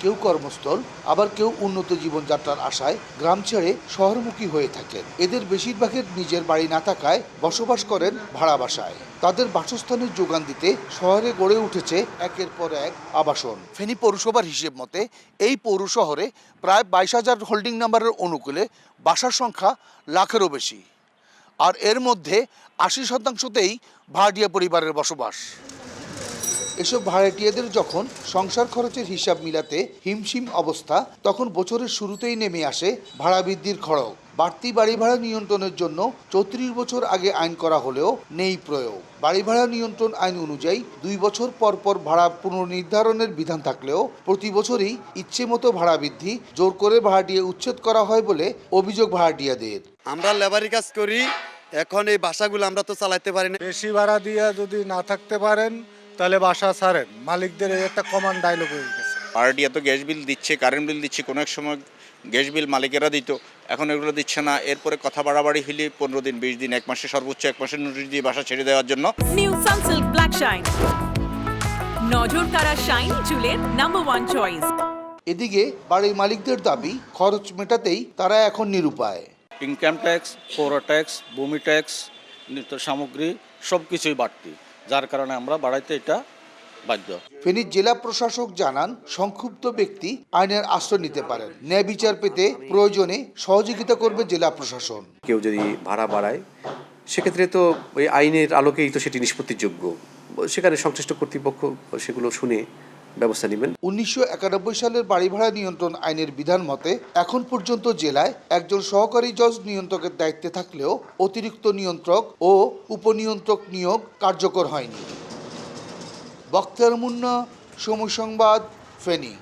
কেউ কর্মস্থল, আবার কেউ উন্নত জীবনযাত্রার আশায় গ্রাম ছেড়ে শহরমুখী হয়ে থাকেন। এদের বেশিরভাগের নিজের বাড়ি না থাকায় বসবাস করেন ভাড়া বাসায়। তাদের বাসস্থানের যোগান দিতে শহরে গড়ে উঠেছে একের পর এক আবাসন। ফেনী পৌরসভার হিসেব মতে এই পৌর শহরে প্রায় 22,000 হোল্ডিং নাম্বারের অনুকূলে বাসার সংখ্যা লাখেরও বেশি। আর এর মধ্যে 80%তেই ভাড়াটিয়া পরিবারের বসবাস। এসব ভাড়াটিয়াদের যখন সংসার খরচের হিসাব মিলাতে হিমশিম অবস্থা, তখন বছরের শুরুতেই নেমে আসে ভাড়া বৃদ্ধির খড়গ। বাড়তি বাড়ি ভাড়া নিয়ন্ত্রণের জন্য 34 বছর আগে আইন করা হলেও নেই প্রয়োগ। বাড়ি ভাড়া নিয়ন্ত্রণ আইন অনুযায়ী 2 বছর পর পর ভাড়া পুনর্নির্ধারণের বিধান থাকলেও প্রতি বছরই ইচ্ছে মতো ভাড়া বৃদ্ধি, জোর করে ভাড়াটিয়া উচ্ছেদ করা হয় বলে অভিযোগ ভাড়াটিয়াদের। আমরা লেবারি কাজ করি, এখন এই বাসাগুলো আমরা তো চালাইতে পারি না। বেশি ভাড়া দিয়ে যদি না থাকতে পারেন তাহলে বাসা ছাড়েন। মালিকদের একটা কমান ডায়লগ হয়ে গেছে। ভাড়াটিয়া তো গ্যাস বিল দিচ্ছে, কারেন্ট বিল দিচ্ছে, কোনো এক সময় গ্যাস বিল মালিকেরা দিত, এখন এগুলো দিচ্ছে না। এরপরে কথা বাড়াবাড়ি হলে 15 দিন 20 দিন 1 মাসে সর্বোচ্চ 1 মাসের নোটিশ দিয়ে বাসা ছেড়ে দেওয়ার জন্য। নিউ সানসিল্ক ব্ল্যাক শাইন, নজর কাড়া শাইন চুলের নাম্বার 1 চয়েস। এদিকে বাড়ির মালিকদের দাবি, খরচ মেটাতেই তারা এখন নিরুপায়। ইনকাম ট্যাক্স, পৌর ট্যাক্স, ভূমি ট্যাক্স, নিত্য সামগ্রী সব কিছুই বাড়তি, যার কারণে আমরা বাড়াইতে এটা বাধ্য। ফেনীর জেলা প্রশাসক জানান, সংক্ষুব্ধ ব্যক্তি আইনের আশ্রয় নিতে পারেন। ন্যায় বিচার পেতে প্রয়োজনে সহযোগিতা করবে জেলা প্রশাসন। কেউ যদি ভাড়া বাড়ায় সেক্ষেত্রে তো ওই আইনের আলোকেই তো সেটি নিষ্পত্তিযোগ্য, সেখানে সংশ্লিষ্ট কর্তৃপক্ষ সেগুলো শুনে ব্যবস্থা নেবেন। 1991 সালের বাড়ি ভাড়া নিয়ন্ত্রণ আইনের বিধান মতে এখন পর্যন্ত জেলায় একজন সহকারী জজ নিয়ন্ত্রকের দায়িত্বে থাকলেও অতিরিক্ত নিয়ন্ত্রক ও উপনিয়ন্ত্রক নিয়োগ কার্যকর হয়নি। বখতিয়ার মুন্না, সময় সংবাদ, ফেনী।